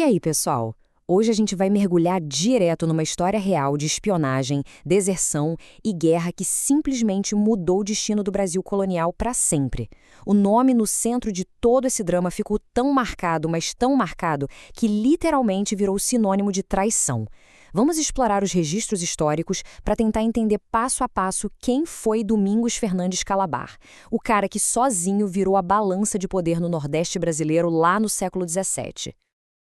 E aí, pessoal? Hoje a gente vai mergulhar direto numa história real de espionagem, deserção e guerra que simplesmente mudou o destino do Brasil colonial para sempre. O nome no centro de todo esse drama ficou tão marcado, mas tão marcado, que literalmente virou sinônimo de traição. Vamos explorar os registros históricos para tentar entender passo a passo quem foi Domingos Fernandes Calabar, o cara que sozinho virou a balança de poder no Nordeste brasileiro lá no século XVII.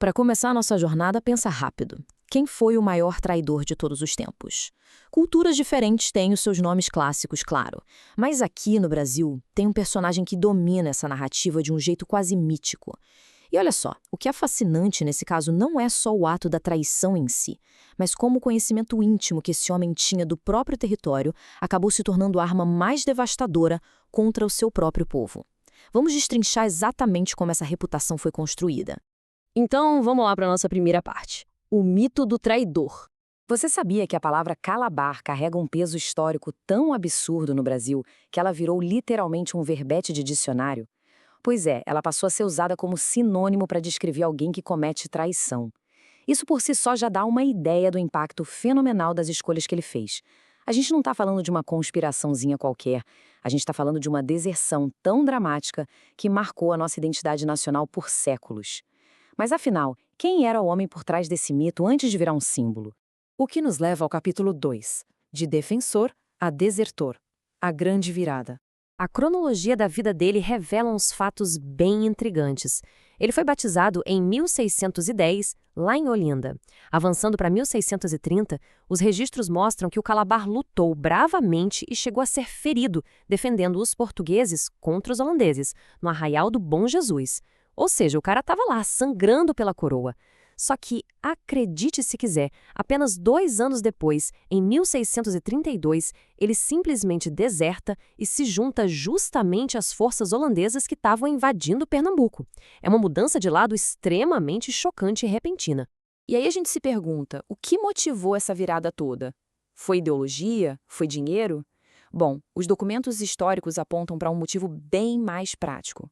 Para começar a nossa jornada, pensa rápido. Quem foi o maior traidor de todos os tempos? Culturas diferentes têm os seus nomes clássicos, claro. Mas aqui no Brasil, tem um personagem que domina essa narrativa de um jeito quase mítico. E olha só, o que é fascinante nesse caso não é só o ato da traição em si, mas como o conhecimento íntimo que esse homem tinha do próprio território acabou se tornando a arma mais devastadora contra o seu próprio povo. Vamos destrinchar exatamente como essa reputação foi construída. Então, vamos lá para a nossa primeira parte. O mito do traidor. Você sabia que a palavra Calabar carrega um peso histórico tão absurdo no Brasil que ela virou literalmente um verbete de dicionário? Pois é, ela passou a ser usada como sinônimo para descrever alguém que comete traição. Isso por si só já dá uma ideia do impacto fenomenal das escolhas que ele fez. A gente não está falando de uma conspiraçãozinha qualquer, a gente está falando de uma deserção tão dramática que marcou a nossa identidade nacional por séculos. Mas afinal, quem era o homem por trás desse mito antes de virar um símbolo? O que nos leva ao capítulo 2, de defensor a desertor, a grande virada. A cronologia da vida dele revela uns fatos bem intrigantes. Ele foi batizado em 1610, lá em Olinda. Avançando para 1630, os registros mostram que o Calabar lutou bravamente e chegou a ser ferido, defendendo os portugueses contra os holandeses, no Arraial do Bom Jesus. Ou seja, o cara estava lá, sangrando pela coroa. Só que, acredite se quiser, apenas 2 anos depois, em 1632, ele simplesmente deserta e se junta justamente às forças holandesas que estavam invadindo Pernambuco. É uma mudança de lado extremamente chocante e repentina. E aí a gente se pergunta, o que motivou essa virada toda? Foi ideologia? Foi dinheiro? Bom, os documentos históricos apontam para um motivo bem mais prático.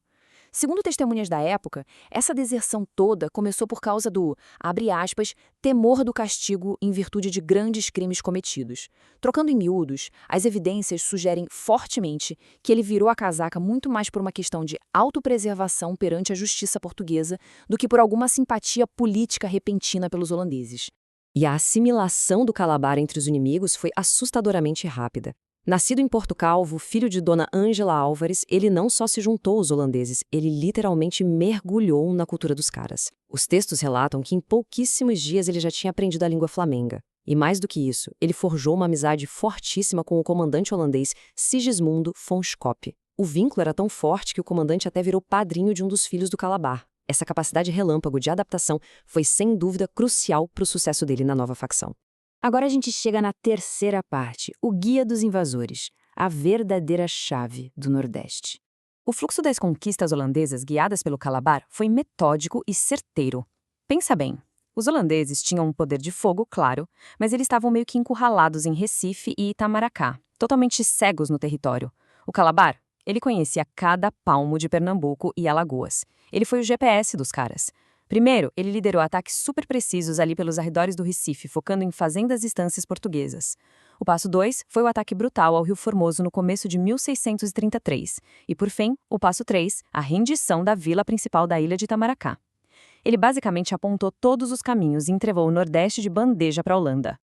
Segundo testemunhas da época, essa deserção toda começou por causa do, abre aspas, temor do castigo em virtude de grandes crimes cometidos. Trocando em miúdos, as evidências sugerem fortemente que ele virou a casaca muito mais por uma questão de autopreservação perante a justiça portuguesa do que por alguma simpatia política repentina pelos holandeses. E a assimilação do Calabar entre os inimigos foi assustadoramente rápida. Nascido em Porto Calvo, filho de Dona Ângela Álvares, ele não só se juntou aos holandeses, ele literalmente mergulhou na cultura dos caras. Os textos relatam que em pouquíssimos dias ele já tinha aprendido a língua flamenga. E mais do que isso, ele forjou uma amizade fortíssima com o comandante holandês Sigismundo von Schop. O vínculo era tão forte que o comandante até virou padrinho de um dos filhos do Calabar. Essa capacidade relâmpago de adaptação foi sem dúvida crucial para o sucesso dele na nova facção. Agora a gente chega na terceira parte, o Guia dos Invasores, a verdadeira chave do Nordeste. O fluxo das conquistas holandesas guiadas pelo Calabar foi metódico e certeiro. Pensa bem, os holandeses tinham um poder de fogo, claro, mas eles estavam meio que encurralados em Recife e Itamaracá, totalmente cegos no território. O Calabar, ele conhecia cada palmo de Pernambuco e Alagoas. Ele foi o GPS dos caras. Primeiro, ele liderou ataques super precisos ali pelos arredores do Recife, focando em fazendas e estâncias portuguesas. O passo 2 foi o ataque brutal ao Rio Formoso no começo de 1633. E, por fim, o passo 3, a rendição da vila principal da ilha de Itamaracá. Ele basicamente apontou todos os caminhos e entrevou o Nordeste de bandeja para a Holanda.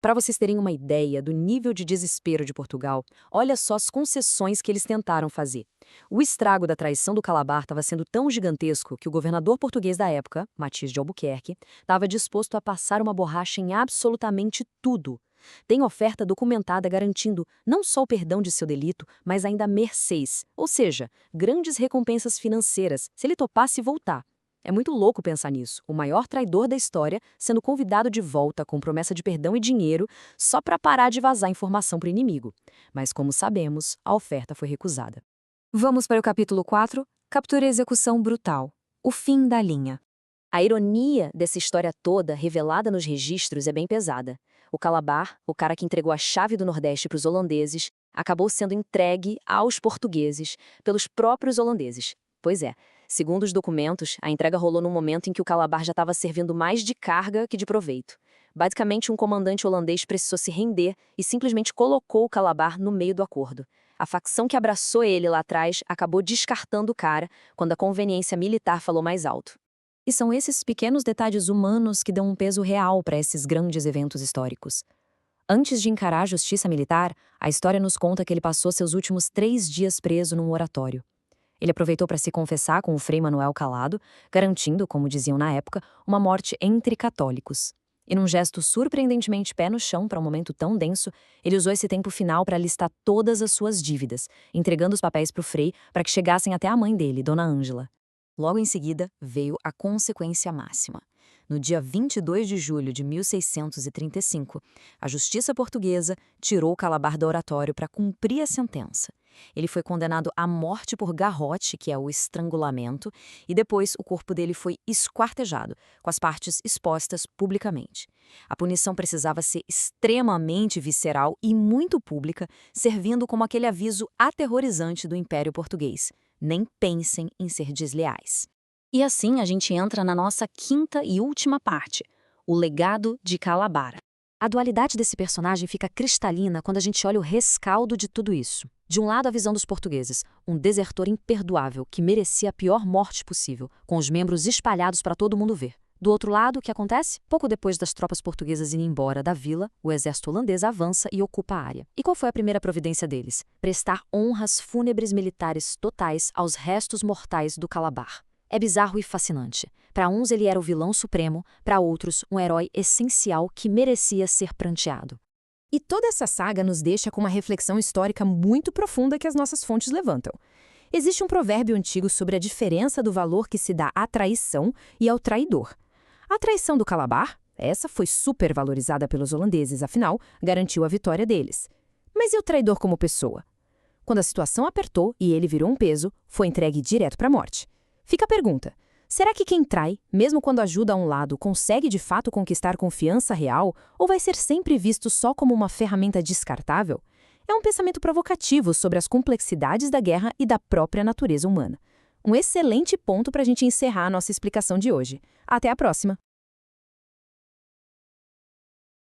Para vocês terem uma ideia do nível de desespero de Portugal, olha só as concessões que eles tentaram fazer. O estrago da traição do Calabar estava sendo tão gigantesco que o governador português da época, Matias de Albuquerque, estava disposto a passar uma borracha em absolutamente tudo. Tem oferta documentada garantindo não só o perdão de seu delito, mas ainda mercês, ou seja, grandes recompensas financeiras, se ele topasse voltar. É muito louco pensar nisso, o maior traidor da história sendo convidado de volta com promessa de perdão e dinheiro só para parar de vazar informação para o inimigo. Mas como sabemos, a oferta foi recusada. Vamos para o capítulo 4, captura e execução brutal, o fim da linha. A ironia dessa história toda, revelada nos registros, é bem pesada. O Calabar, o cara que entregou a chave do Nordeste para os holandeses, acabou sendo entregue aos portugueses pelos próprios holandeses. Pois é, Segundo os documentos, a entrega rolou num momento em que o Calabar já estava servindo mais de carga que de proveito. Basicamente, um comandante holandês precisou se render e simplesmente colocou o Calabar no meio do acordo. A facção que abraçou ele lá atrás acabou descartando o cara quando a conveniência militar falou mais alto. E são esses pequenos detalhes humanos que dão um peso real para esses grandes eventos históricos. Antes de encarar a justiça militar, a história nos conta que ele passou seus últimos 3 dias preso num oratório. Ele aproveitou para se confessar com o Frei Manuel Calado, garantindo, como diziam na época, uma morte entre católicos. E num gesto surpreendentemente pé no chão para um momento tão denso, ele usou esse tempo final para listar todas as suas dívidas, entregando os papéis para o Frei para que chegassem até a mãe dele, Dona Ângela. Logo em seguida, veio a consequência máxima. No dia 22 de julho de 1635, a justiça portuguesa tirou o Calabar do oratório para cumprir a sentença. Ele foi condenado à morte por garrote, que é o estrangulamento, e depois o corpo dele foi esquartejado, com as partes expostas publicamente. A punição precisava ser extremamente visceral e muito pública, servindo como aquele aviso aterrorizante do Império Português. Nem pensem em ser desleais. E assim a gente entra na nossa quinta e última parte, o legado de Calabar. A dualidade desse personagem fica cristalina quando a gente olha o rescaldo de tudo isso. De um lado, a visão dos portugueses, um desertor imperdoável que merecia a pior morte possível, com os membros espalhados para todo mundo ver. Do outro lado, o que acontece? Pouco depois das tropas portuguesas irem embora da vila, o exército holandês avança e ocupa a área. E qual foi a primeira providência deles? Prestar honras fúnebres militares totais aos restos mortais do Calabar. É bizarro e fascinante. Para uns ele era o vilão supremo, para outros um herói essencial que merecia ser pranteado. E toda essa saga nos deixa com uma reflexão histórica muito profunda que as nossas fontes levantam. Existe um provérbio antigo sobre a diferença do valor que se dá à traição e ao traidor. A traição do Calabar, essa foi super valorizada pelos holandeses, afinal, garantiu a vitória deles. Mas e o traidor como pessoa? Quando a situação apertou e ele virou um peso, foi entregue direto para a morte. Fica a pergunta, será que quem trai, mesmo quando ajuda a um lado, consegue de fato conquistar confiança real ou vai ser sempre visto só como uma ferramenta descartável? É um pensamento provocativo sobre as complexidades da guerra e da própria natureza humana. Um excelente ponto para a gente encerrar a nossa explicação de hoje. Até a próxima!